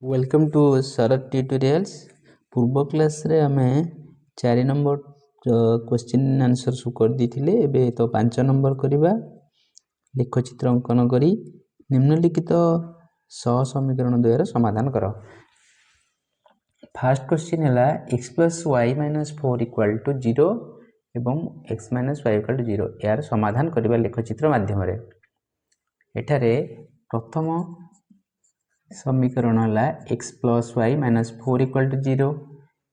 Welcome to Sharad tutorials. पूर्व class रे आमे 4 नंबर क्वेश्चन आंसर सु कर दिथिले। एबे तो 5 नंबर करिबा। लेखचित्र अंकन करी निम्नलिखित सह समीकरण द्वयर समाधान करो। फर्स्ट क्वेश्चन हैला x + y - 4 = 0 एवं x - y = 0 यार समाधान करिबा लेखचित्र माध्यम रे। एठारे प्रथम समीकरण है x + y - 4 = 0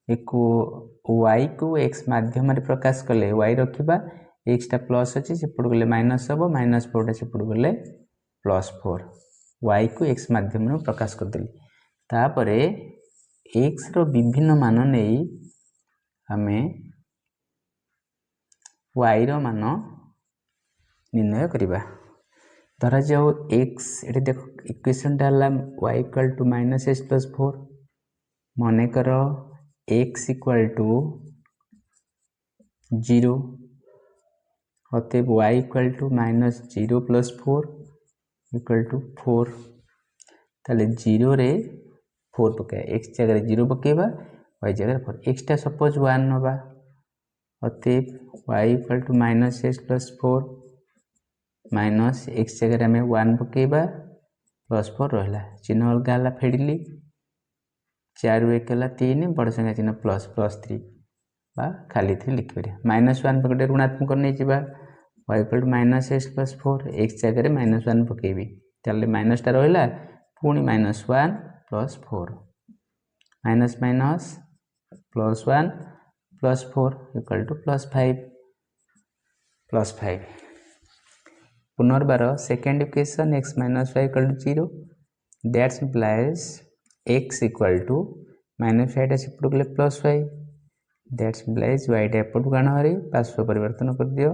एको y को x माध्यम रे प्रकाश कले y रखिबा x टा प्लस अछि सेपड गले माइनस हबो -4 टा सेपड गले +4 y को x माध्यम रे प्रकाश कर देली। तापरे x रो विभिन्न मान नेई हमें y रो मान निर्णय करिबा। धरा जाओ x एटे देखो इक्वेशन डाला y = -x + 4 माने करो x = 0 अतएव y = -0 + 4 = 4 ताले 0 रे 4 पके x जगह 0 पकेबा y जगह 4 x टा सपोज 1 नबा अतएव y = -x + 4 माइनस x जगह में 1 पकेबा +4 रहला चिन्ह अलगा हला फेडिली 4 1 हला 3 बड़ संख्या चिन्ह +3 बा खाली 3 लिख परिया -1 पकड़े ऋणात्मक नै जिबा y = -x + 4 x जगह में -1 पकेबी ताले माइनस टा रहला पुनी -1 + 4 माइनस माइनस +1 + 4 = +5 पुनर्बार second equation x - y = 0 that's implies x = -y टा सेपट गले +y दैट्स इम्प्लाइज y टा एपट गाण हरी पार्श्व परिवर्तन कर दियो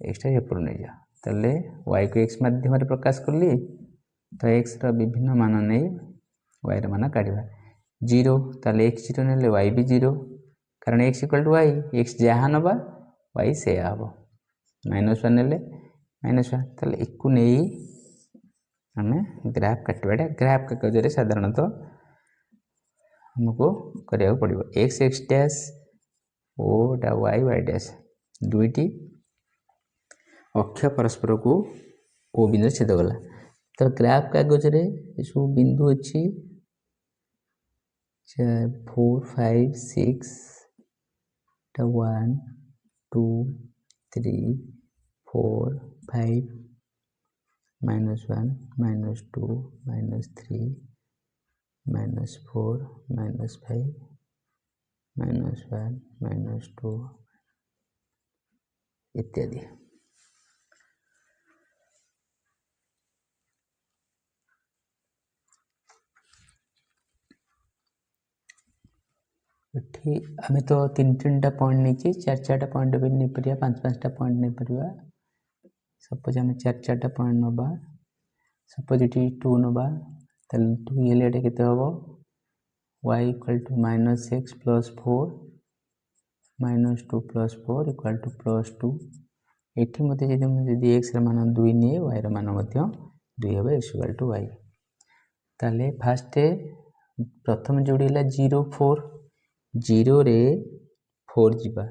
x टा एपट नै जा तले y को x माध्यम रे प्रकाश करली तो x रो विभिन्न मान नै y रो मान काढिबा 0 तले x 0 नेले y भी 0 कारण x = y x जहा नबा y से आबो -1 नेले -1 तले एकु नेई हमें ग्राफ काटबाडा ग्राफ का जरे साधारणतः हमको करिया पड़िबो x x डैश o डा y y डैश दुईटी अक्ष परस्पर को o बिंदु छेद गला तो ग्राफ कागज रे सब बिंदु अछि 4 5 6 टा 1 2 3 4 5 -1 -2 -3 -4 -5 -1 -2 इत्यादि। एठी हमें तो 3-3 पॉइंट नहीं 4-4 पॉइंट भी नहीं परिया 5-5 पॉइंट नहीं परिया सपोज हमें 4-4 पॉइंट नबा सपोज इटी 2 नबा तल 2 ये लेटे केते हबो y = -x + 4 -2 + 4 = +2 एठी मते जदी x ର मान 2 निए y ର मान मध्य 2 हेबे x = y ताले फर्स्ट प्रथम जोड़ीला 0 4 0 रे 4 जिबा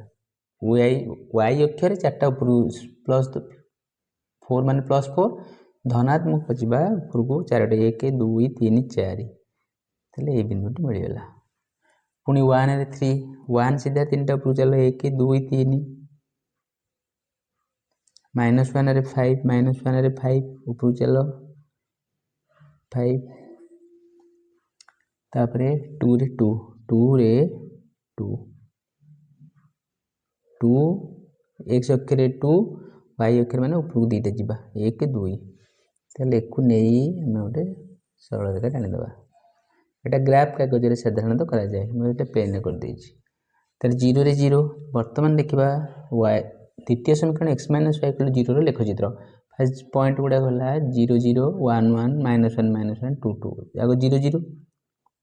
y अक्षर 4टा ऊपर +4 माने +4 धनात्मक जिबा ऊपर को 4टा 1 2 3 4 तले ए बिंदुटी मिल गेला पुनी 1 रे 3 1 सीधा 3टा ऊपर चलो 1 2 3 -1 रे 5 -1 रे 5 ऊपर चलो 5 तापरे 2 रे 2 2 रे 2 2 x अक्षर 2 y अक्षर माने ऊपर दीटा जिबा 1 2 तले एकु नेई हम ओटे सरल रेखा टानी दबा एटा ग्राफ कागज रे साधारणतः करा जाय हम एटा पेन कर देछि तले 0 रे 0 वर्तमान देखिबा y द्वितीय समीकरण x - y = 0 रो लेखचित्र फर्स्ट पॉइंट गुडा गला 0 0 1 1 -1 -1 2 2 आगो 0 0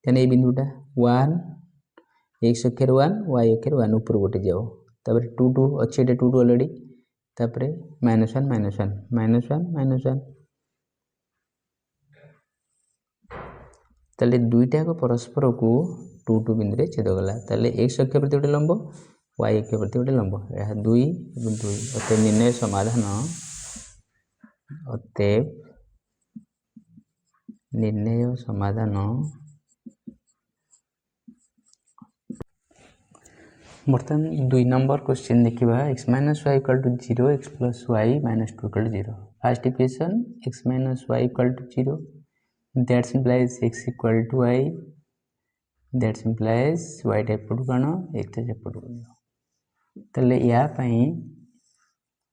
तने ए बिंदुटा 1 x अक्षर 1 y अक्षर 1 ऊपर गोटे जाओ तापर 2 2 अछि एटा 2 2 ऑलरेडी तापर -1 -1 -1 -1 ताले दुईटा को परस्पर को 2 2 बिंदु रे छेद गला ताले x अक्ष प्रति गोटे लंब y अक्ष प्रति गोटे लंब यह 2 और 2 अतएव निर्णय समाधान अतएव निर्णय समाधान बर्तमान 2 नंबर क्वेश्चन देखिबा x - y = 0 x + y - 2 = 0 first equation x - y = 0 that implies x = y that implies y एपटू कण x एपटू तले या पई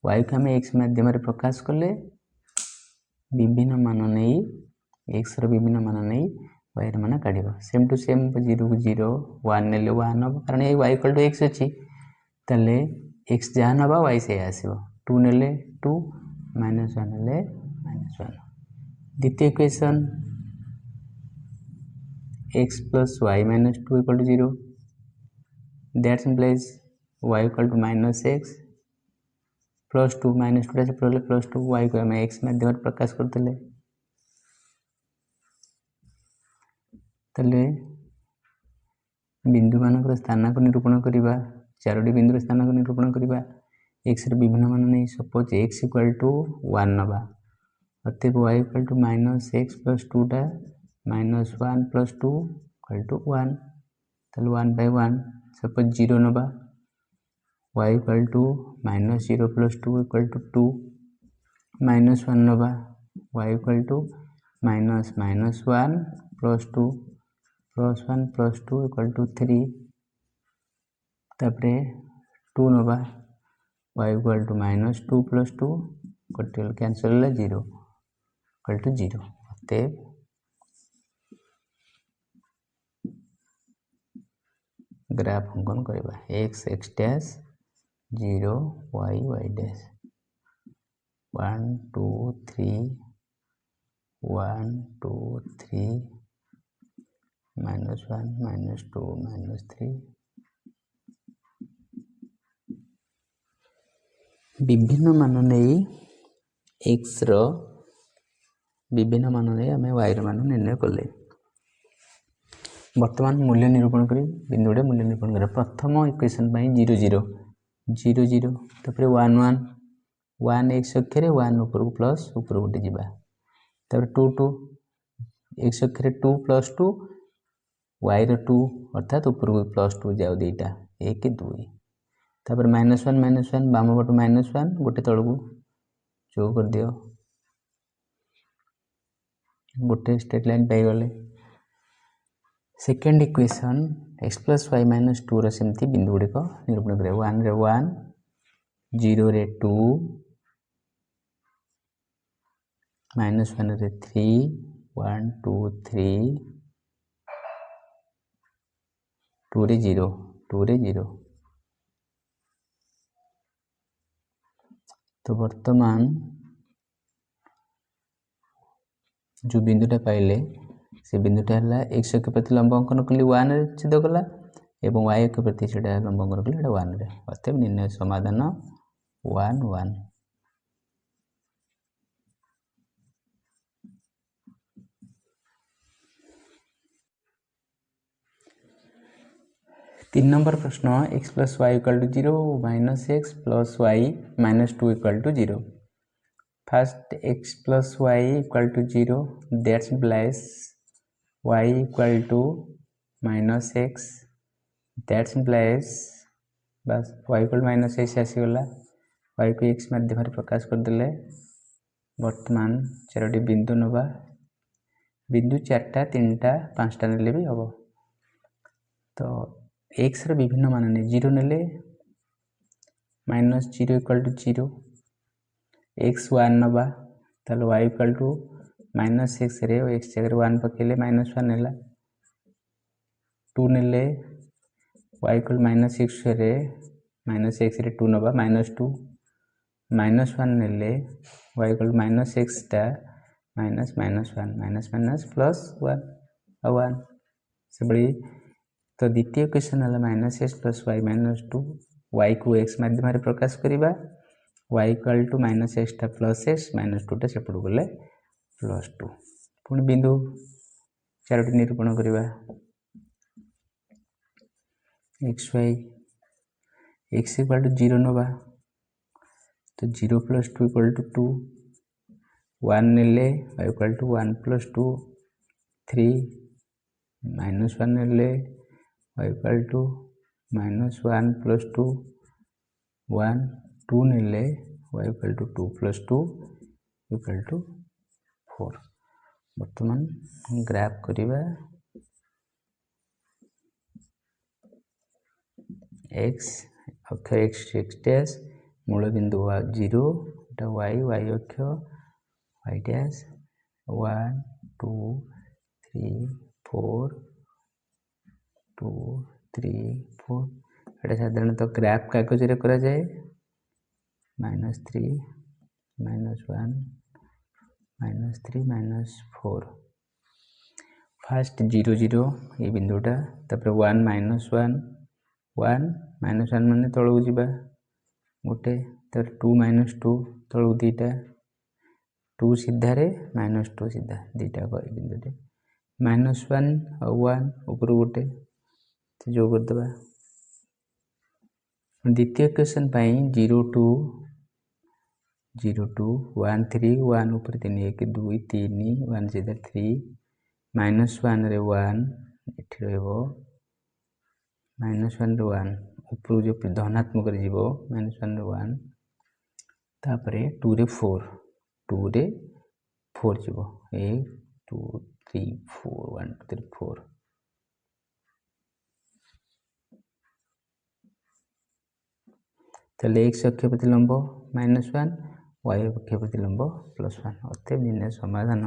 y को हम x माध्यम रे प्रकाश करले विभिन्न मान नै x रो विभिन्न मान नै y रो मान काढिबा सेम टू सेम 0 को 0 1 नेले 1 हो कारण ए y = x अछि तले x जान बा y से आसीबो 2 नेले 2 -1 नेले -1 द्वितीय equation x + y - 2 = 0 that implies y = -x +2 -2 से पहले +2 y को हम x माध्यम रे प्रकाश करतले तले बिंदु मानक स्थान को निरूपण करिबा चारोटी बिंदु स्थान को निरूपण करिबा x रे विभिन्न मान नै सपोज x = 1 नबा अतएव y = -x + 2 टा -1 + 2 = 1 तले 1/1 सपोज 0 नबा y = -0 + 2 = 2 -1 नबा y = -1 + 2 +1 + 2 = 3 तापरे 2 नबा y = -2 + 2 कटल कैंसिल 0 = 0 अतएव ग्राफ अंकन करबा x x dash 0 y y dash 1 2 3 1 2 3 -1 -2 -3 विभिन्न मान नै x रो विभिन्न मान नै हमें y रो मान निर्णय करले वर्तमान मूल्य निरूपण करी बिंदुडे मूल्य निरूपण करे प्रथम इक्वेशन पई 0 0 0 0 तपरे 1 1 1 x अक्षरे 1 ऊपर को प्लस ऊपर उठे जिबा तपर 2 2 x अक्षरे 2 + 2 y रो 2 अर्थात ऊपर को +2 जाउ देटा 1 2 तपर -1 बाम पट -1 गोटे तळ को जो कर दियो गोटे स्ट्रेट लाइन पाई गले सेकंड इक्वेशन x + y - 2 रो सेमती बिंदु गुडी को निरूपण करे 1 रे 1 0 रे 2 -1 रे 3 1 2 3 2 रे 0 2 रे 0 तो वर्तमान जो बिंदुटा पाइले से बिंदुटा हला x के प्रति लंब अंकन कली 1 रे छेद गला एवं y के प्रति छेद लंब अंकन कली 1 रे अतएव निर्णय समाधान 1 1 3 नंबर प्रश्न x + y = 0 - x + y - 2 = 0 first x + y = 0 that implies y = -x that implies बस y = -x आसी गला y को x माध्यम रे प्रकाश कर देले वर्तमान चारोटी बिंदु नबा बिंदु 4टा 3टा 5टा नेले भी हबो तो x रे विभिन्न मान ने 0 नेले -0 = 0 x 1 नबा तले y = -x रे x जगह 1 पकेले -1 नेला 2 नेले y = -x रे -x रे 2 नबा -2 -1 नेले y = -x टा -1 -+ 1 से बड़ी तो द्वितीय इक्वेशन हला -x + y - 2 y को x माध्यम रे प्रकाश करिबा y = -x + x - 2 टा सेपड़ गले +2 पुणी बिंदु चारोटी निरूपण करवा x y x equal to 0 नवा तो 0 प्लस 2 इक्वल टू 2 1 नेले y equal to 1 plus 2 3 minus 1 नेले y equal to minus 1 plus 2 1 2 नेले y equal to 2 plus 2 equal to 4। बर्तमान ग्राफ करिबा x अक्ष x डैश मूल बिंदु 0 एटा y अक्ष y डैश 1 2 3 4 2 3 4 एटा साधारणतः ग्राफ कागज रे करा जाए -3 -1 -3 -4 फास्ट 0 0 ये बिंदुटा तापर 1 -1 1 -1 माने तळू जिबा गोटे तर 2 -2 तळू दीटा 2 सीधा रे -2 सीधा दीटा को बिंदुटे -1 और 1 ऊपर गोटे तो जो कर दबा द्वितीय क्वेश्चन पाई 0 2 1 3 1 ऊपर 3 1 2 3 1 सीधा 3 -1 रे 1 एठी रहबो -1 रे 1 ऊपर जो धनात्मक रे जीवो -1 रे 1 तापरे 2 रे 4 2 रे 4 जीवो 1 2 3 4 1 2 3 4 तले x अक्ष प्रतिलंब -1 y अक्ष प्रतिलंब +1 अतः निर्णय समाधान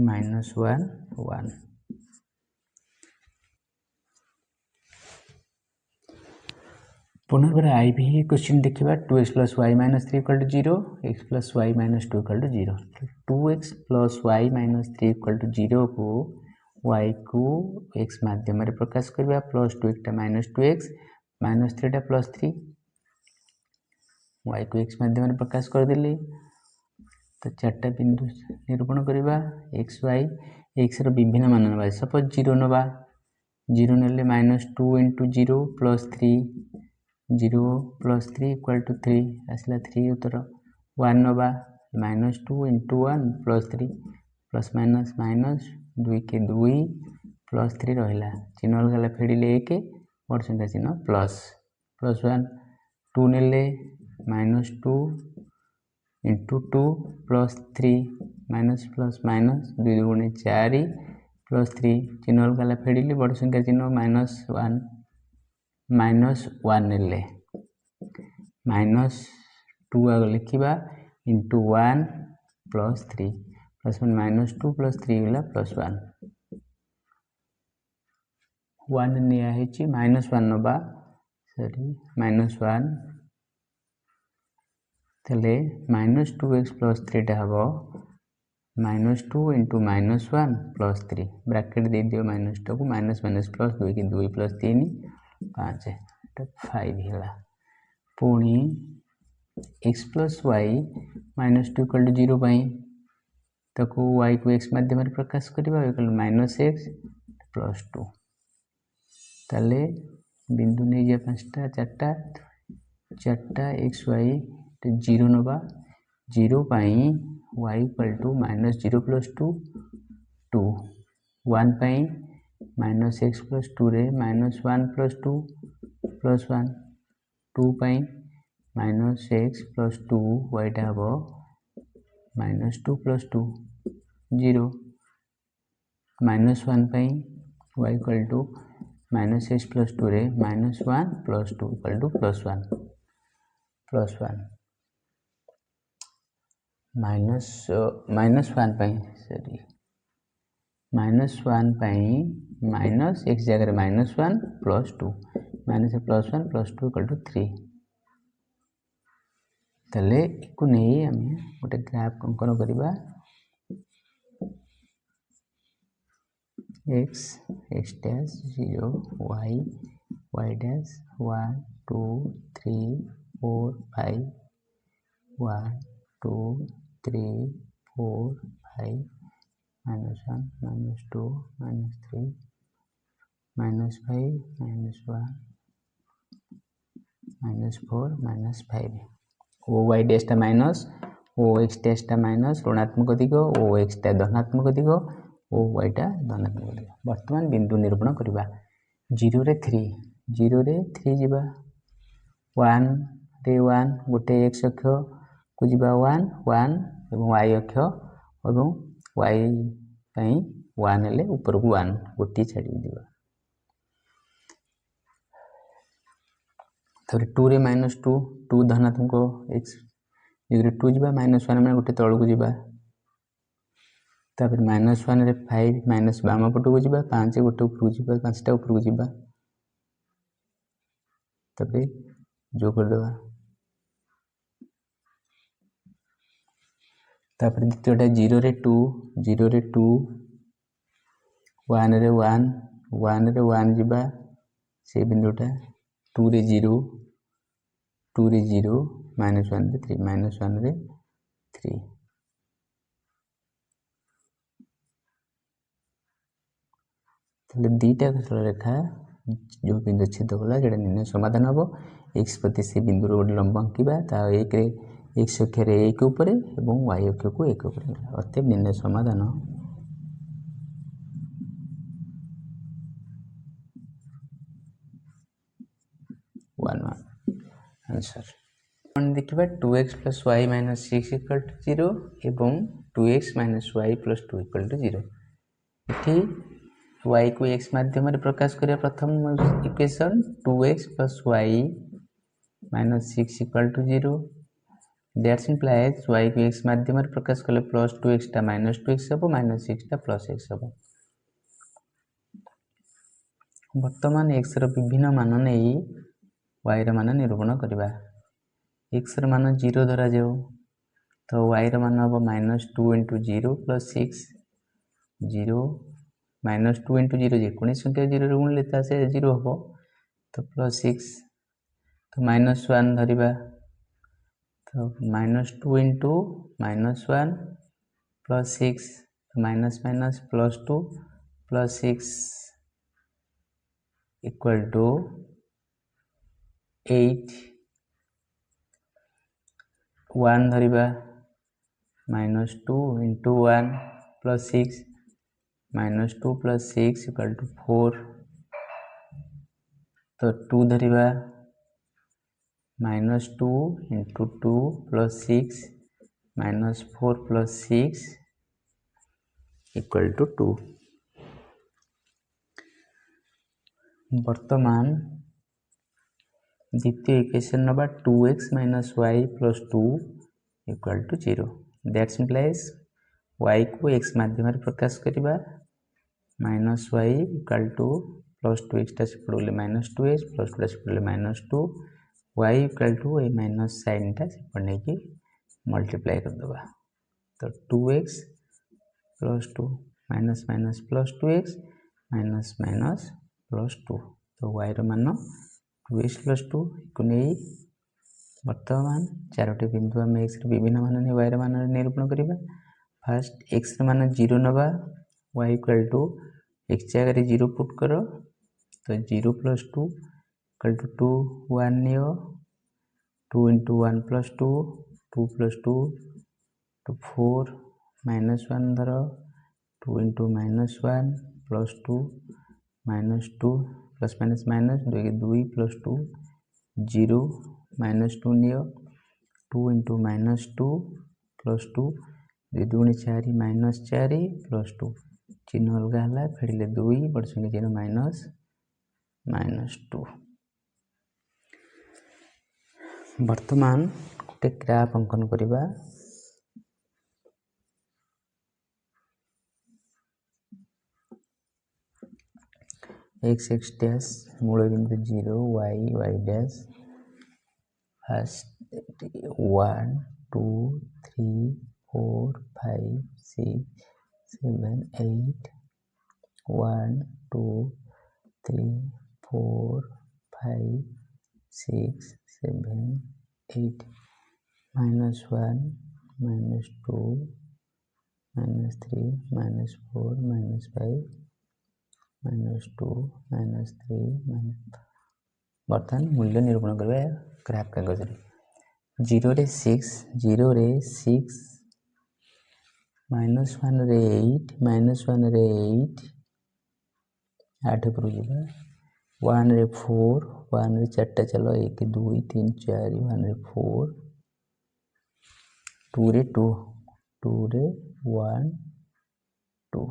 -1 1। पुनर्बार आई भी क्वेश्चन देखिबा 2x + y - 3 = 0 x + y - 2 = 0 2x + y - 3 = 0 को y को x माध्यम रे प्रकाश करबा +2 टा -2x -3 टा +3 y को x माध्यम रे प्रकाश कर देली तो चारटा बिंदु निरूपण करबा x y x रो विभिन्न मान नबा सपोज 0 नबा 0 नेले -2 * 0 + 3 0 + 3 = 3 आसला 3 उत्तर 1 नबा -2 * 1 + 3 प्लस माइनस माइनस 2 के 2 +3 रहा चिन्ह अलग फेड़े 1 बड़ संख्या चिन्ह +1 2 ने -2 * 2 +3 माइनस प्लस माइनस 2 × 4 +3 चिन्ह अलग फेड़े बड़ संख्या चिन्ह -1 -1 ने -2 आग लिखा * 1 +3 +1 -2 +3 गला +1 1 निया है -1 नबा सॉरी -1 तले -2x + 3 टा हबो -2 * -1 +3 ब्रैकेट दे दियो -2 को माइनस माइनस प्लस 2 के 2 + 3 5 5 होला पुणी x + y - 2 = 0 पाई तको y को x माध्यम रे प्रकाश करबा -x + 2 तले बिंदु नहीं जा 5टा 4टा x y 0 नबा 0 पाई y = -0 + 2 2 1 पाई -x + 2 रे -1 + 2 +1 2 पाई -x + 2 y टा हबो -2 + 2 0 -1 पाई y = -x + 2 रे -1 + 2 = +1 +1 -1 पाई सॉरी -1 पाई -x जगह -1 + 2 -1 + 2 = 3 तले को नहीं हम गोटे ग्राफ अंकन करबा x x dash 0 y y dash 1 2 3 4 5 1 2 3 4 5 -1 -2 -3 -5 -1 -4 -5 OY ଡ୍ୟାଶ୍ଟା minus OX ଡ୍ୟାଶ୍ଟା minus ଋଣାତ୍ମକ ଦିଗ OXଟା ଧନାତ୍ମକ ଦିଗ OYଟା ଧନାତ୍ମକ ଦିଗ। ବର୍ତ୍ତମାନ ବିନ୍ଦୁ ନିରୂପଣ କରିବା। 0ରେ 3 ଯିବା 1ରେ 1 ଗୋଟେ x ଅକ୍ଷକୁ ଯିବା 1 ଏବଂ y ଅକ୍ଷ ଏବଂ y ପାଇଁ 1 ହେଲେ ଉପରକୁ 1 ଗୋଟିଏ ଛାଡ଼ିକି ଯିବା। ତାପରେ 2ରେ -2 ଧନାତ୍ମକ x 2 ଯିବା -1 ମାନେ ଗୋଟେ ତଳକୁ ଯିବା। ତାପରେ -1ରେ 5 ବାମ ପଟକୁ ଯିବା 5 ଗୋଟେ ଉପରକୁ ଯିବା 5ଟା ଉପରକୁ ଯିବା। ତାପରେ ଯୋଗ କରିଦେବା। ତାପରେ ଦ୍ୱିତୀୟଟା 0ରେ 2 1ରେ 1 ଯିବା ସେ ବିନ୍ଦୁଟା 2ରେ 0 -1ରେ 3 -1ରେ 3 ତାହେଲେ ଦୁଇଟା ରେଖା ଯେଉଁ ବିନ୍ଦୁ ଛେଦ କଲା ସେଇଟା ନିର୍ଣ୍ଣୟ ସମାଧାନ ହେବ। x ପ୍ରତି ସେ ବିନ୍ଦୁର ଗୋଟେ ଲମ୍ବ ଆଙ୍କିବା ତା ଏକରେ x ଅକ୍ଷରେ 1 ଉପରେ ଏବଂ y ଅକ୍ଷକୁ 1 ଉପରେ ଅତଏବ ନିର୍ଣ୍ଣୟ ସମାଧାନ आंसर देखिए 2x + y - 6 = 0 এবং 2x - y + 2 = 0 इठी y को x माध्यम प्रकाश करिया प्रथम equation 2x + y - 6 = 0 that's implies y को x माध्यम प्रकाश कले +2x टा -2x ହେବ -6 टा +x ହେବ। वर्तमान x ର विभिन्न मान नहीं y ର मान निरूपण करिबा। x ର मान 0 धरा जाओ तो y ର मान हम -2 × 0 + 6 0 -2 × 0 जेकोनी संख्या 0 रे गुणले ता से 0 हो तो +6 तो -1 धरिबा तो -2 × -1 +6 तो +2 +6 = 8 1 धरिबा -2 × 1 +6 -2 + 6 = 4 तो 2 धरिबा -2 × 2 + 6 -4 + 6 = 2। वर्तमान द्वितीय equation number 2x - y + 2 = 0 that's implies y को x माध्यम प्रकाश करिबा -y = +2x टा सेपड़ले -2x +2 टा सेपड़ले -2 y = ए माइनस साइन टा सेपड़ने की मल्टीप्लाई कर दबा तो 2x + 2 -+2x -+2 तो y रो मान 2x + 2 को नहीं वर्तमान चारोटी बिंदु आम x विभिन्न मान नहीं y मान निरूपण करिबा। फर्स्ट x मान 0 नबा y = x जगह 0 पुट करो तो 0 + 2 = 2 1 नियो 2 × 1 + 2 2 + 2 तो 4 -1 धरो 2 × -1 + 2 -2 + -2 2 + 2 0 -2 नियो 2 × -2 + 2 2 × 4 -4 + 2 चिन्ह अलग है फेड़े 2 बड़ संख्या चिन्ह -2। वर्तमान गोटे ग्राफ अंकन करिबा। x डैश मूल बिंदु 0 y डैश फर्स्ट 1 2 3 4 5 6 7 8 1 2 3 4 5 6 7 8 -1 -2 -3 -4 -5 -2 -3 बर्तमान मूल्य निरूपण करवा ग्राफ कागज 0 रे 6 -1 रे 8 -1 रे 8 पर ଯିବା 1 रे 4 1 रे 4टा चलो 1 2 3 4 1 रे 4 2 रे 2 2 रे 1 2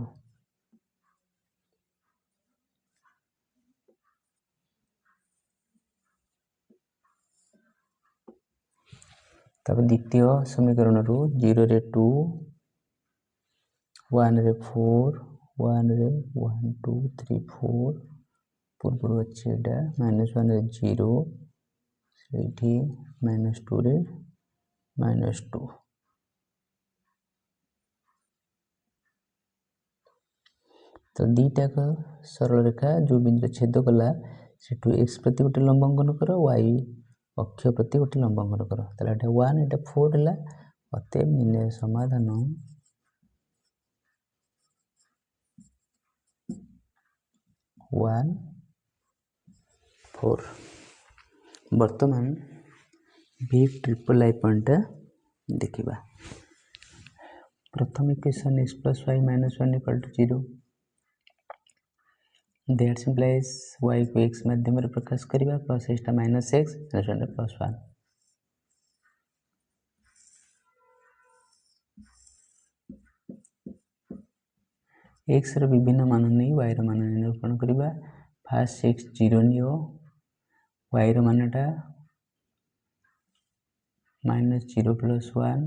तब द्वितीय समीकरण रू 0 रे 2 1 रे 4 1 रे 1 2 3 4 पूर्व अच्छे -1 रे 0 से -2 रे -2 तो दीटा का सरल रेखा जो बिंदु छेद कला से x प्रति गोटे लंब अंकन कर y अक्ष प्रति गोटे लंब अंकन कर ताले एटा 1 एटा 4 हला अतएव निर्णय समाधान 1 4 वर्तमान v ट्रिपल आई पॉइंट देखिबा प्रथम equation x + y - 1 = 0 that simplifies y को x माध्यम रे प्रकाश करिबा प्लस एटा -x +1 x ର विभिन्न मान नहीं y ର मान निरूपण करिबा फास्ट x 0 नियो y ର मानटा -0 + 1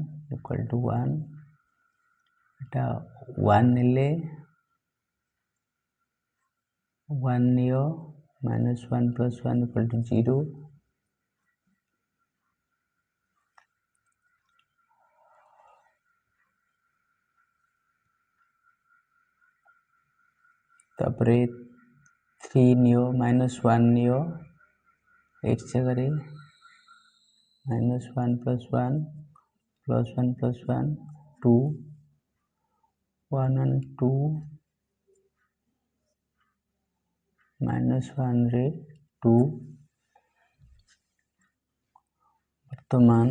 = 1 एटा 1 नेले 1 नियो -1 + 1 = 0 तापरे 3 नियो -1 नियो x जगह -1 + 1 +1 + 1 2 1 1 2 -1 रे 2 वर्तमान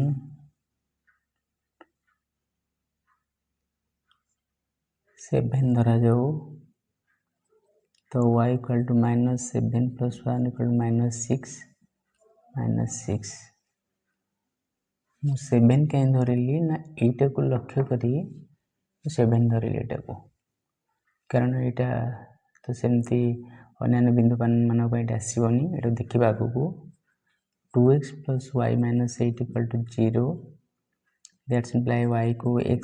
सेभेन धरा जाऊ तो y = -7 + 1 = -6 मु 7 कहीं धरली ना एटा को लक्ष्य करी 7 धरली एटा को कारण एटा तो सेमती अन्य बिंदु मान एटा आसीबनी एटा देखिबा आगु 2x + y - 8 = 0 that's imply y को x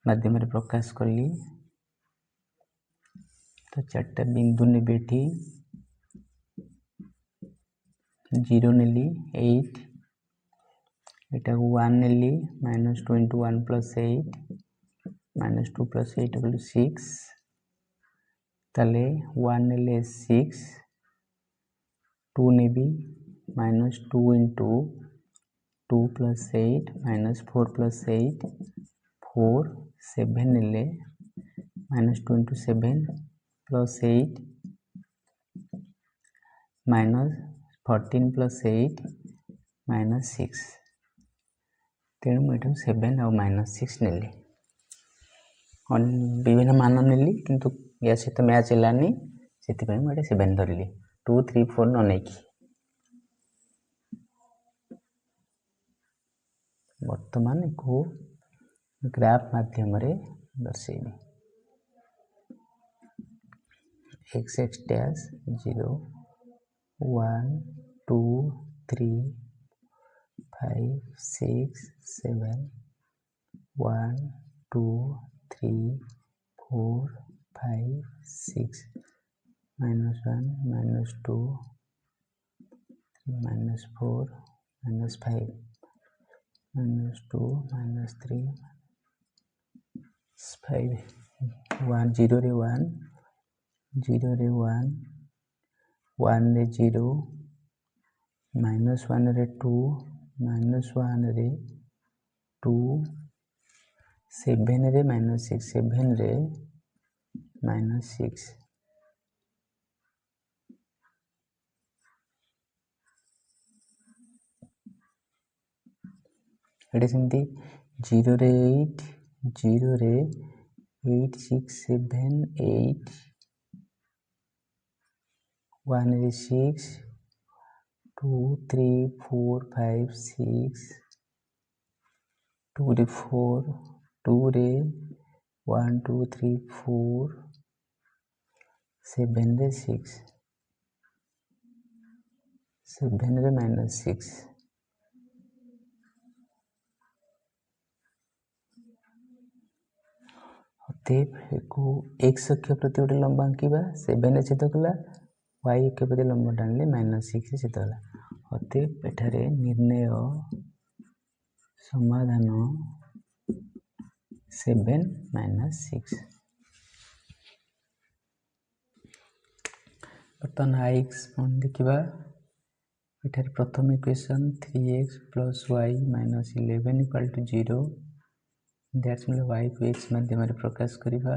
माध्यम रे प्रकाश करली तो चारटा बिंदु ने बेठी 0 नेली 8 एटा 1 नेली -2 * 1 + 8 -2 + 8 = 6 ताले 1 नेले 6 2 नेबी -2 * 2 + 8 -4 + 8 4 7 नेले -2 * 7 + 8 -14 + 8 -6 तेणु मुझे 7 और -6 नेली विभिन्न मान नेली किंतु या सहित मैच हेलानी से मुझे 7 धरली 2 3 4 न नहीं वर्तमान को ग्राफ माध्यम रे दर्शेबी x x dash 0 1 2 3 5 6 7 1 2 3 4 5 6 -1 -2 -4 -5 -2 -3 5 1 0 रे 1 0 रे 1 1 रे 0 -1 रे 2 -1 रे 2 7 रे -6 7 रे -6 एटा सेमती 0 रे 8 0 रे 8 6 7 8 1 रे 6 2 3 4 5 6 2 रे 4 2 रे 1 2 3 4 7 रे 6 7 रे -6 अतएव एको x अक्ष प्रति गोटे लंब आंकिबा 7 छेद कला y अक्ष प्रति लंब टाणिले -6 छेद कला अतएव एठारे निर्णय समाधान 7 -6 बर्तमान x देखा एठारे प्रथम equation 3x + y - 11 = 0 that's mean y को x माध्यम प्रकाश करिबा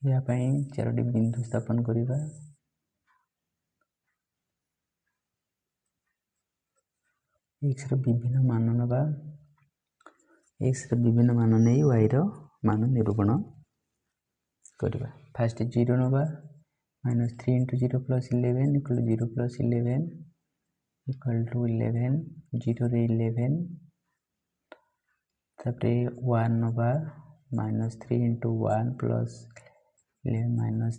या पई चारोटी बिंदु स्थापन करिबा x रो विभिन्न मान नबा x रो विभिन्न मान नै y रो मान निरूपण करिबा फर्स्ट 0 नबा -3 * 0 + 11 = 0 + 11 equal to 11 0 रे 11 तापरे 1 नबा -3 * 1 + 11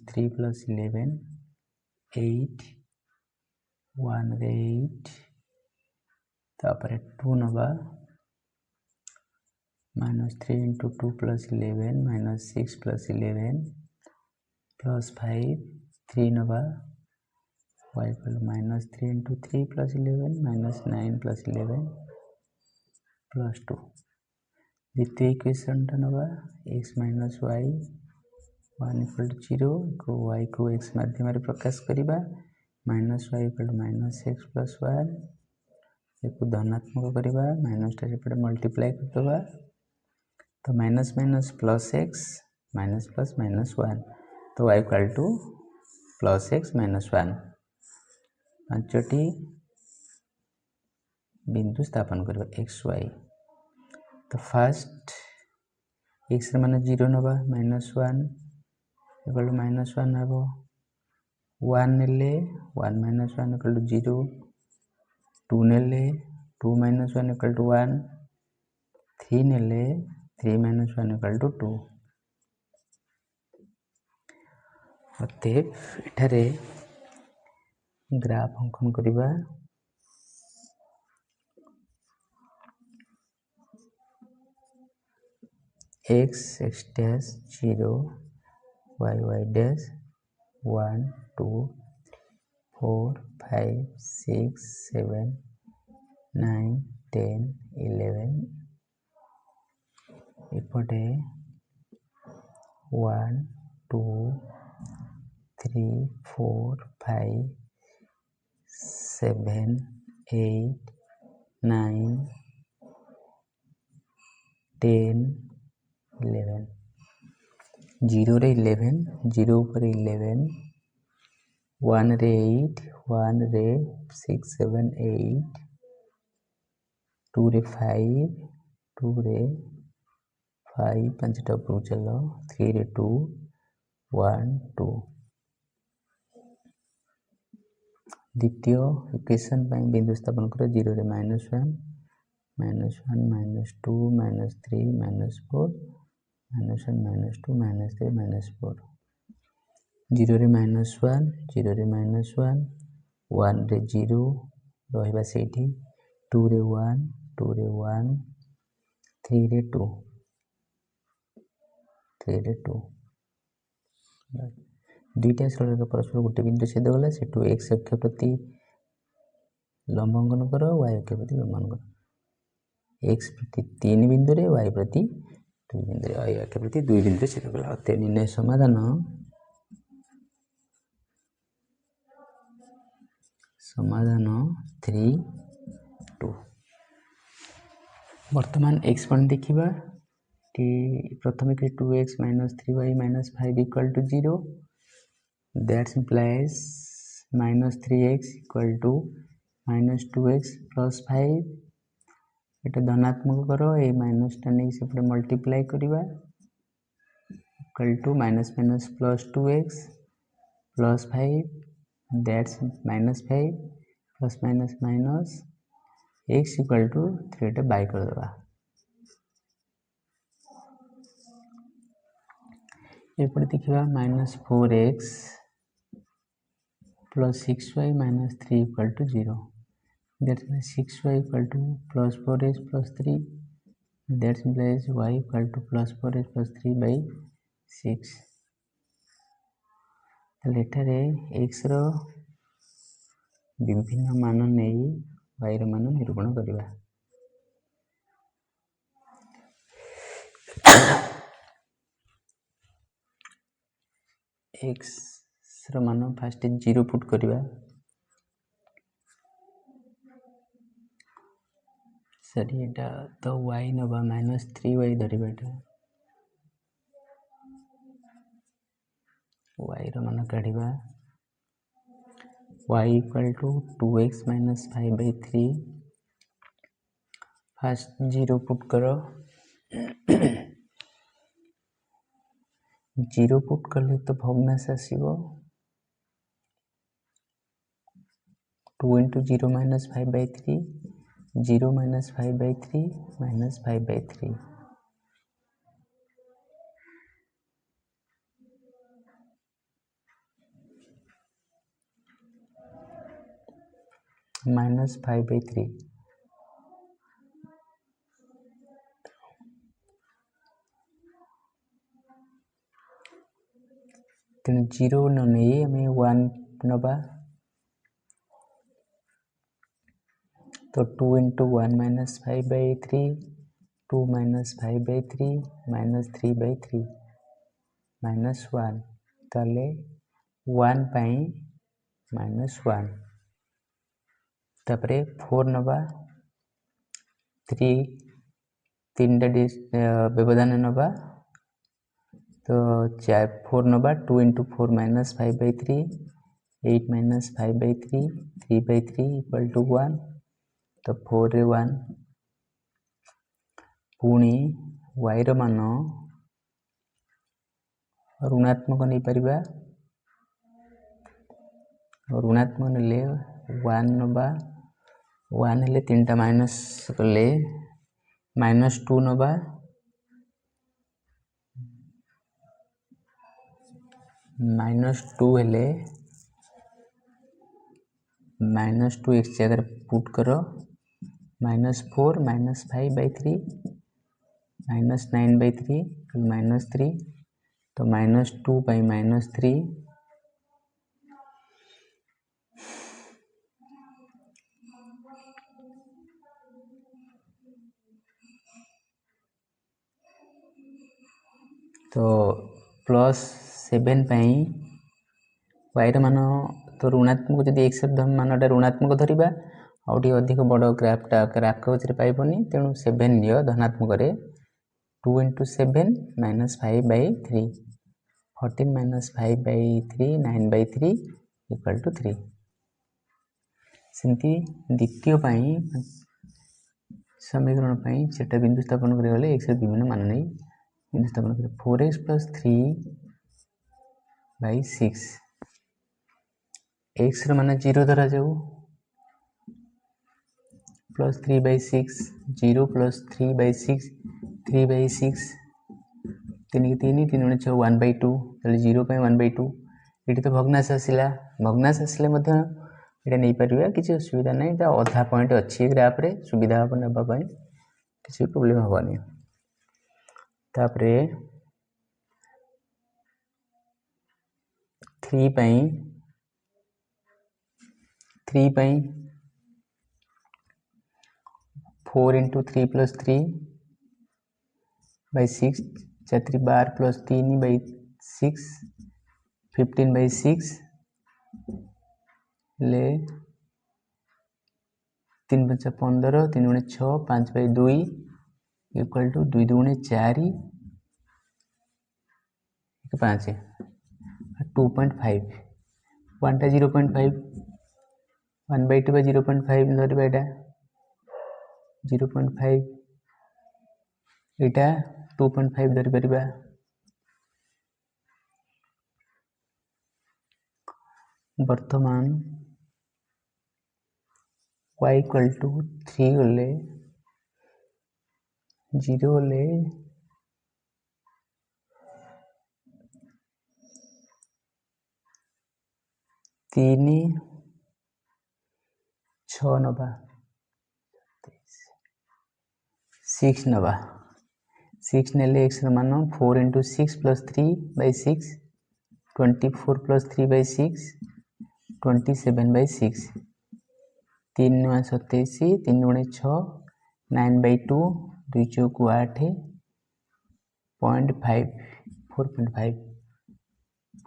-3 + 11 8 1 रे 8 तापरे 2 नबा -3 * 2 + 11 -6 + 11 +5 3 नबा y equal to -3 * 3 + 11 -9 + 11 +2 द्वितीय इक्वेशन नबा x - y 1 = 0 को y को x माध्यम प्रकाश करिबा -y equal to -x + 1 एको धनात्मक करिबा माइनस टा सेपटे मल्टीप्लाई करदबा तो minus minus plus x minus plus minus 1 तो y equal to +x - 1 पांचटी बिंदु स्थापन करबा x y तो फर्स्ट x रे माने 0 नबा -1 equal to -1 हबो 1 नेले 1 - 1 equal to 0 2 नेले 2 - 1 equal to 1 3 नेले 3 - 1 equal to 2 अतएव एठारे ग्राफ अंकन करिबा x x dash 0 y y dash 1 2 4 5 6 7 9 10 11 एपटे 1 2 3 4 5 7 8 9 10 11 0 रे 11 0 ऊपर 11 1 रे 8 1 रे 6 7 8 2 रे 5 2 रे 5 पांचटा ऊपर चलो 3 रे 2 1 2 द्वितीय इक्वेशन ପାଇଁ बिंदु स्थापन करो 0 रे -1 -1 -2 -3 -4 -1 -2 -3 -4 0 रे -1 0 रे -1 1 रे 0 रहिबा सेठी 2 रे 1 2 रे 1 3 रे 2 3 रे 2 दुईटा सरल परस्पर गोटे बिंदु छेद गला सेठू x अक्ष प्रति लंब अंकन करो y अक्ष प्रति लंब अंकन x प्रति 3 बिंदु रे y प्रति 2 बिंदु रे y अक्ष प्रति 2 बिंदु छेद गला अतः निर्णय समाधान 3 वर्तमान एक्सपोनेंट देखिबा कि प्रथम कि 2x - 3y - 5 = 0 that implies -3x = -2x + 5 एटा धनात्मक करो ए माइनस टा नहीं से मल्टीप्लाई करिबा = -+ 2x + 5 that's -5 ± x = 3 टा बाय कर देबा एपटे देखिबा -4x + 6y - 3 = 0 that means 6y = +4x + 3 that implies y = +4x + 3 by 6 letter x रो विभिन्न मान नहीं y रो मान निरूपण करिबा x रो मान फास्ट 0 पुट करिबा सरी एटा तो y नबा -3y धरिबा एटा y रो मान काढिबा y = 2x - 5/3 फास्ट 0 पुट करो 0 पुट करले तो भग्नांश आसीबो 2 × 0 - 5/3 0 - 5/3 - 5/3 -5/3 तेणु 0 न नहीं हमें 1 नबा तो 2 × 1 - 5/3 2 - 5/3 - 3/3 -1 ताले 1 पाई -1 तापरे 4 नबा 3 व्यवधान नबा तो 4 नबा 2 × 4 - 5/3 8 - 5/3 3/3 = 1 तो 4 रे 1 पुणी y रो मान ऋणात्मक नहीं परिबा ऋणात्मक नेले 1 नबा 1 हेले 3टा माइनस करले -2 नबा -2 हेले -2x जगह पुट करो -4 - 5/3 -9/3 -3 तो -2 by -3 तो +7 पाई y रो मान तो ऋणात्मक जदि x मानटा ऋणात्मक धरिबा आउटी अधिक बड़ ग्राफटा आकाश रे पाइबनी तेणु 7 नियो धनात्मक रे 2 × 7 - 5/3 14 - 5/3 9/3 = 3 सेमती द्वितीय पाई समीकरण पाई सेटा बिंदु स्थापन करे गले x रे विभिन्न मान नहीं बिंदु स्थापन करे 4x + 3/6 x रो मान 0 धरा जाऊ +3/6 0 + 3/6 3/6 3 × 3 3 × 6 1/2 ताले 0 पाई 1/2 एटी तो भग्नांश आसिला भग्नांश आसिले मध्य एटा नहीं परिबा किछि असुविधा नहीं एटा आधा पॉइंट अछि ग्राफ रे सुविधा अपन नबा पाई किछि प्रॉब्लम होबानी तापरे 3 पाई 4 × 3 + 3/6 4 12 + 3/6 15/6 ले 3 × 5 15 3 × 6 5/2 इक्वल टू 2 दूने 4 5 2.5 1टा 0.5 1/2 0.5 धरवा एटा 0.5 एटा 2.5 धरी परिबा वर्तमान y इक्वल टू 3 गले 0 गले 3 6 नवा 6 नवा 6 नेले x मान 4 into 6 plus 3 by 6 24 plus 3 by 6 27 by 6 3 9 27 3 गुणे 6 9 by 2 2 चौक 8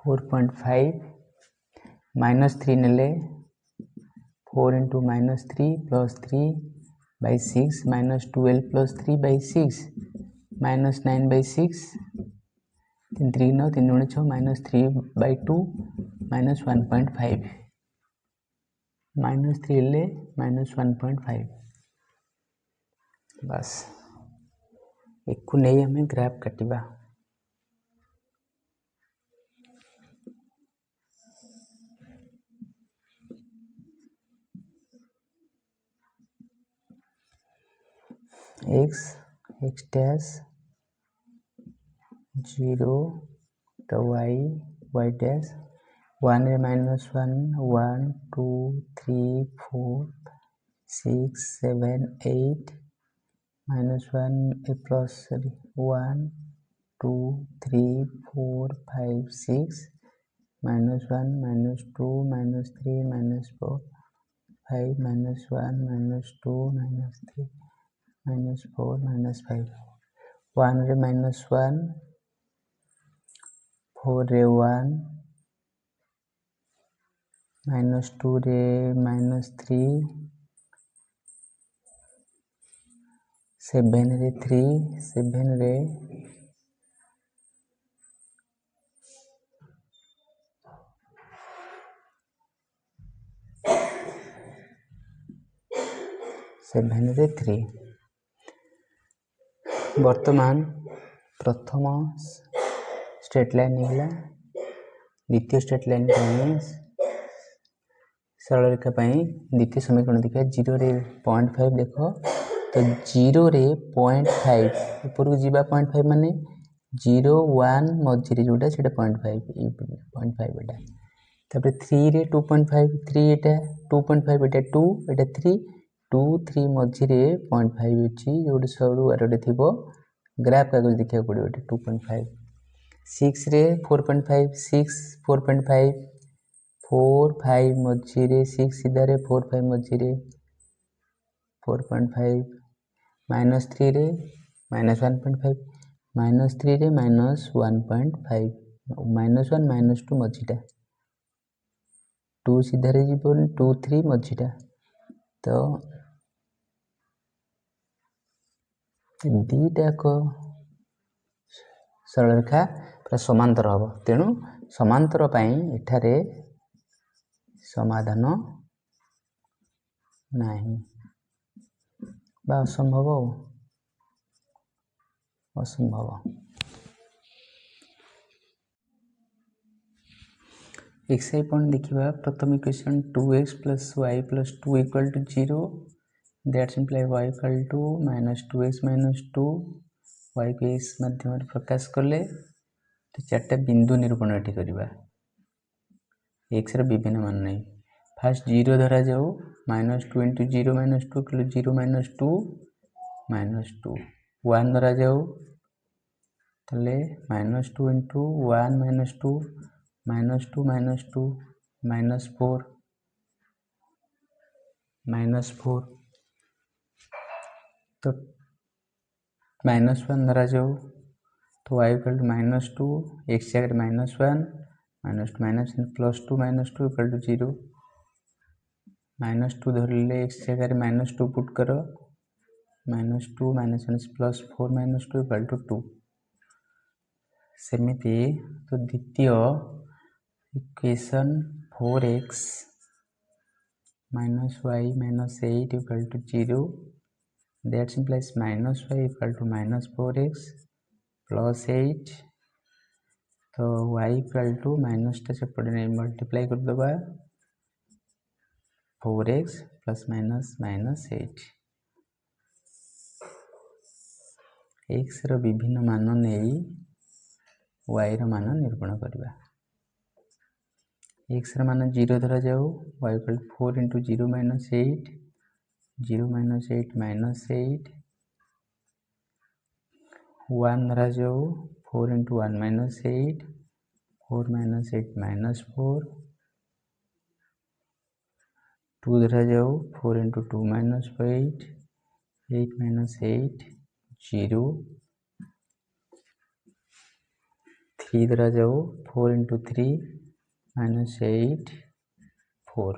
4.5 minus 3 नेले 4 into minus 3 plus 3 by 6 minus 12 plus 3 by 6 minus 9 by 6 3 3 9 3 गुणे 6 minus 3 by 2 minus 1.5 minus 3 ले minus 1.5 बस एक को नहीं हमें ग्राफ काटिबा x dash 0 तो y dash 1 रे minus 1 1 2 3 4 6 7 8 minus 1 plus 1 2 3 4 5 6 minus 1 minus 2 minus 3 minus 4 5 minus 1 minus 2 minus 3 minus 4 minus 5 1 रे minus 1 4 रे 1 minus 2 रे minus 3 7 रे 3 7 रे 3 वर्तमान प्रथम स्ट्रेट लाइन निकला द्वितीय स्ट्रेट लाइन सरल रेखा द्वितीय समीकरण देखा 0 रे 0.5 देख तो 0 रे 0.5 ऊपर को जीवा 0.5 माने 0 1 मझे जोटा से 0.5 एटा तापर 3 रे 2.5 3 एटा 2.5 एटा 2 एटा 3 2 3 मझे 0.5 अच्छी जो सरू आरोटे थी ग्राफ कागज देखा पड़ो 2.5 6 रे 4.5 6 4.5 4 5 मझे 6 सीधा 4 5 मझे 4.5 minus 3 रे minus 1.5 minus 3 रे minus 1.5 minus 1 minus 2 मझीटा 2 सीधा रे जीवन 2 3 मझीटा तो दीटा को सरल रेखा पूरा समांतर हम तेणु समांतर एठारे समाधान नहीं बा असंभव असंभव एक्सआई पॉइंट देखिबा प्रथम equation 2x plus y plus 2 equal to 0 that imply y equal to minus 2x minus 2 y को x माध्यम प्रकाश कले तो चार्टा बिंदु निरूपण एठी करिबा x रे विभिन्न मान नहीं फास्ट 0 धरा जाऊ -2 into 0 minus 2 equal to 0 minus 2 minus 2 1 धरा जाऊ तले -2 into 1 minus 2 minus 2 minus 2 minus 4 तो -1 धरा जाऊ तो y equal to -2 x जगह -1 -2 minus +2 -2 equal to 0 -2 धरले x जगह -2 पुट करो -2 -1 प्लस 4 -2 इक्वल टू 2 सेमिति तो द्वितीय equation 4x -y -8 equal to 0 that's implies -y equal to -4x plus 8 तो y इक्वल टू माइनसटा सेपटे नहीं मल्टीप्लाई करदे 4x प्लस माइनस -8 x रो विभिन्न मान नहीं y रो मान निरूपण करवा x रो मान 0 धरा जाऊ y इक्वल टू 4 इंटू 0 -8 0 -8 -8 1 धरा जाऊ 4 इंटू 1 -8 4 -8 -4 2 धरा जाऊ 4 इंटू 2 -8 8 -8 0 3 धरा जाऊ 4 इंटू 3 -8 4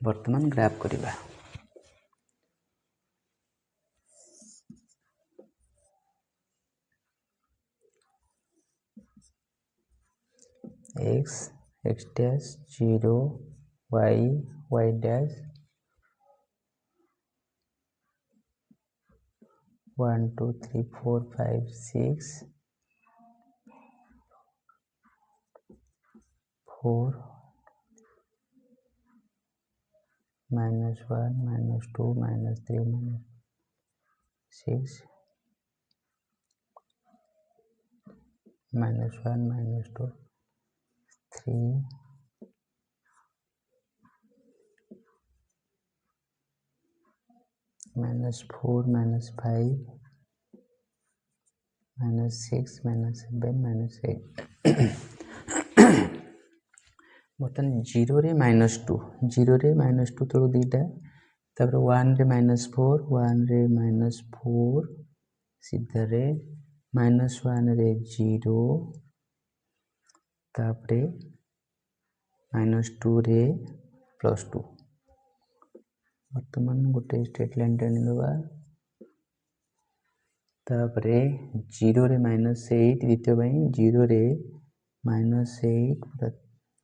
वर्तमान ग्राफ करिबा x dash 0 y dash 1 2 3 4 5 6 4 -1 -2 -3 -6 -1 -2 3 -4 -5 -6 -7 -8 बर्तन 0 रे -2 0 रे -2 तो दीटा तापर 1 रे -4 1 रे -4 सीधा रे -1 रे 0 तापरे -2 रे +2 वर्तमान गोटे स्ट्रेट लाइन टाणी दबा तापरे 0 रे -8 द्वितीय भाई 0 रे -8 पूरा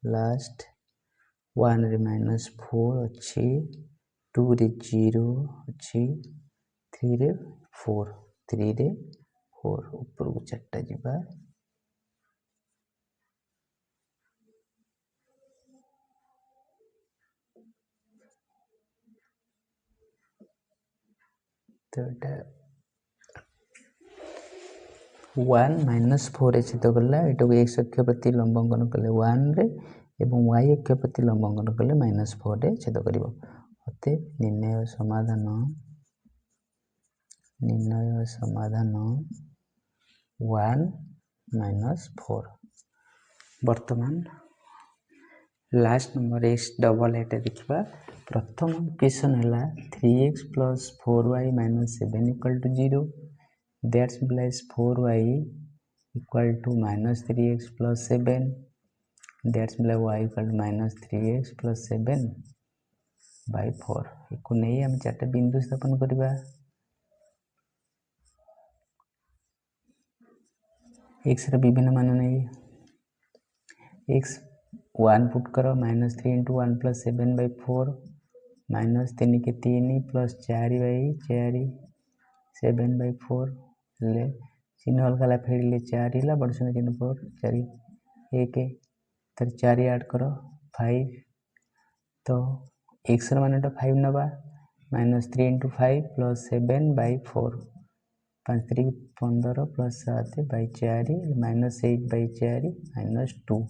लास्ट 1 रे -4 अच्छी 2 रे 0 अच्छी 3 रे 4 3 रे 4 ऊपर को 4टा जीवा तो 1 -4 छेद कला एटा x अक्ष प्रति लंबंकन कले 1 रे एवं y अक्ष प्रति लंबंकन कले -4 रे छेद करिवो अते निर्णय समाधान 1 -4 वर्तमान लास्ट नंबर x डबल एटा देखिबा प्रथम इक्वेशन हैला 3x + 4y - 7 = 0 that's implies 4y = -3x + 7 that's implies y = -3x + 7 by 4 इको नहीं हम चारटा बिंदु स्थापन करबा x रे विभिन्न मान नहीं x 1 पुट करो -3 × 1 + 7 by 4 -3 के 3 + 4 by 4 7 by 4 ले चिन्ह अलग ला फेर ले 4 ला बड़ शून्य चिन्ह 4 4 1 तर 4 ऐड करो 5 तो x र मान 5 नबा -3 × 5 + 7 by 4 5 3 15 + 7 by 4 -8 by 4 -2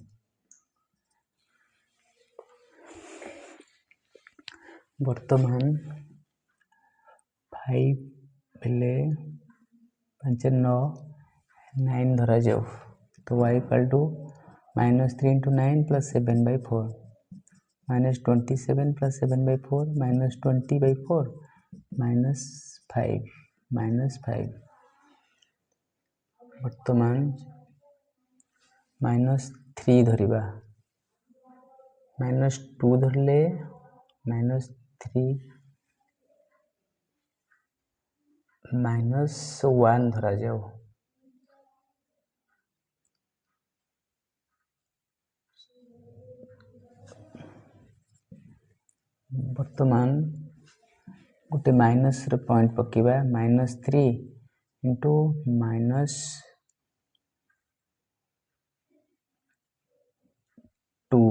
वर्तमान 5 बेले 5 9 9 धरा जाऊ तो y = -3 × 9 + 7 by 4 -27 + 7 by 4 -20 by 4 -5 वर्तमान -3 धरिबा -2 धरले -3 -1 धरा जाओ। बर्तमान गोटे माइनस पॉइंट पकेबा -3 इंटू -2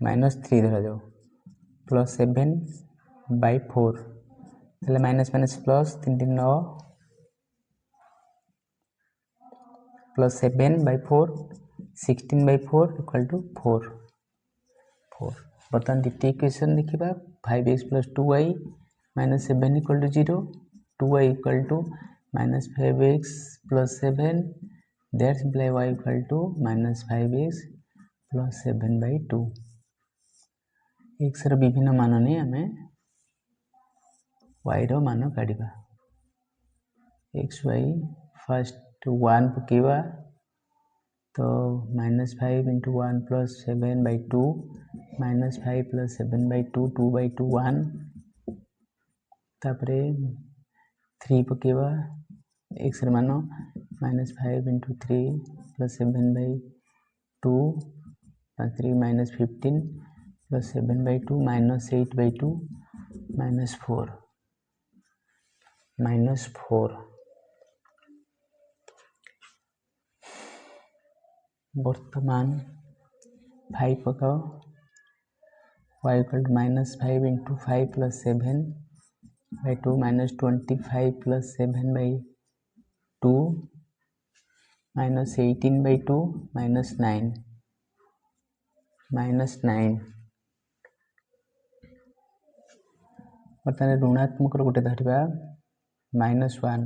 -3 धरा जाओ +7/4 ताले माइनस माइनस प्लस 3 3 9 +7/4 16/4 = 4 बर्तमान द्वितीय इक्वेशन देखिबा 5x + 2y - 7 = 0 2y = -5x + 7 that implies y = -5x + 7/2 x ର विभिन्न मान नहीं आमे y रो मान काढ़िबा xy फर्स्ट 1 पकेबा तो -5 × 1 + 7/2 -5 + 7/2 2/2 1 तापरे 3 पकेबा x र मान -5 × 3 + 7/2 3 -15 + 7/2 -8/2 -4 वर्तमान 5 पकाओ y = -5 × 5 + 7/2 -25 + 7/2 -18/2 -9 बर्तमान ऋणात्मक गोटे धरिबा -1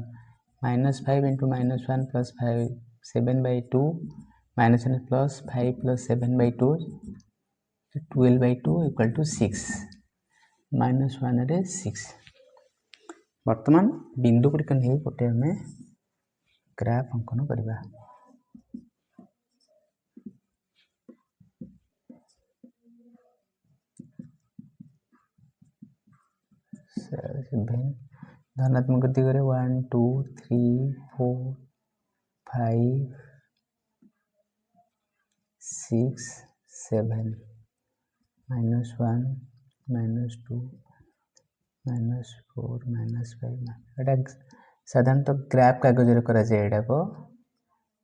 -5 × -1 + 5 7/2 -5 + 7/2 12/2 = 6 -1 रे 6 वर्तमान बिंदु गुड़िक नहीं गोटे आम ग्राफ अंकन करवा धनात्मक दिगरे 1 2 3 4 5 6 7 -1 -2 -4 -5 एटा साधारणतः ग्राफ कागज करा जाए एटा को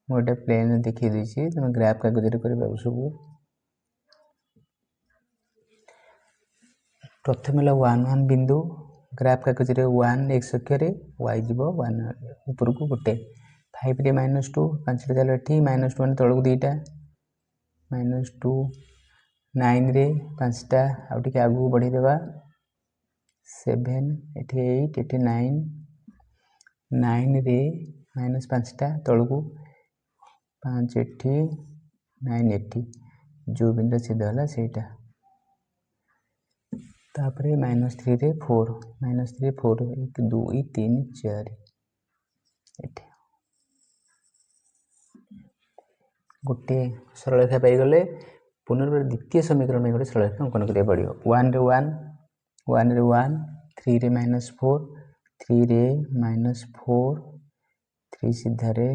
मोटे प्लेन देखी दीची तुम ग्राफ कागज करबा सब प्रथम 1 1 बिंदु ग्राफ कागज 1 x अक्ष रे y जीवो 1 ऊपर को गोटे 5 रे -2 5 रे चलो ठीक -1 तळक दीटा -2 9 रे 5टा आ टिके आगु बढ़ी देबा 7 एठी 8 एठी 9 9 रे -5टा तळकु 5 एठी 9 एठी जो बिंदु छेद होला सेटा तापरे -3 रे 4 -3 4 1 2 3 4 एठी गोटे सरलरेखा पाई गले पुनर्बार द्वितीय समीकरण में गोटे सरलरेखा अंकन करिया पड़ियो 1 रे 1 1 रे 1 3 रे -4 3 रे -4 3 सीधा रे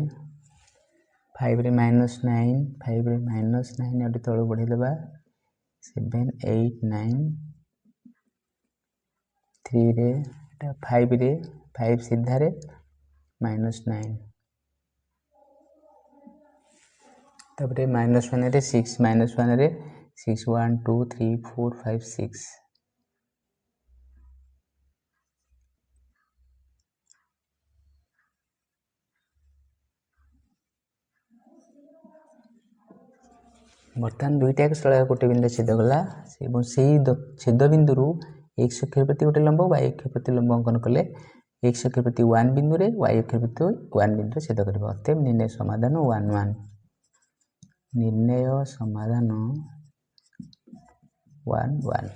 5 रे -9 5 रे -9 अटे तळ बढ़ी देबा 7 8 9 3 रे 5 रे 5 सीधा रे -9 तापरे -1 रे 6 -1 रे 6 1 2 3 4 5 6 बर्तमान दुईटा सरल गोटे बिंदु छेद गला से छेद बिंदु x अक्ष प्रति गोटे लंब y अक्ष प्रति लंब अंकन कले x अक्ष प्रति 1 बिंदु रे y अक्ष प्रति 1 बिंदु छेद करबा अतः निर्णय समाधान 1 1 निर्णय समाधान 1 1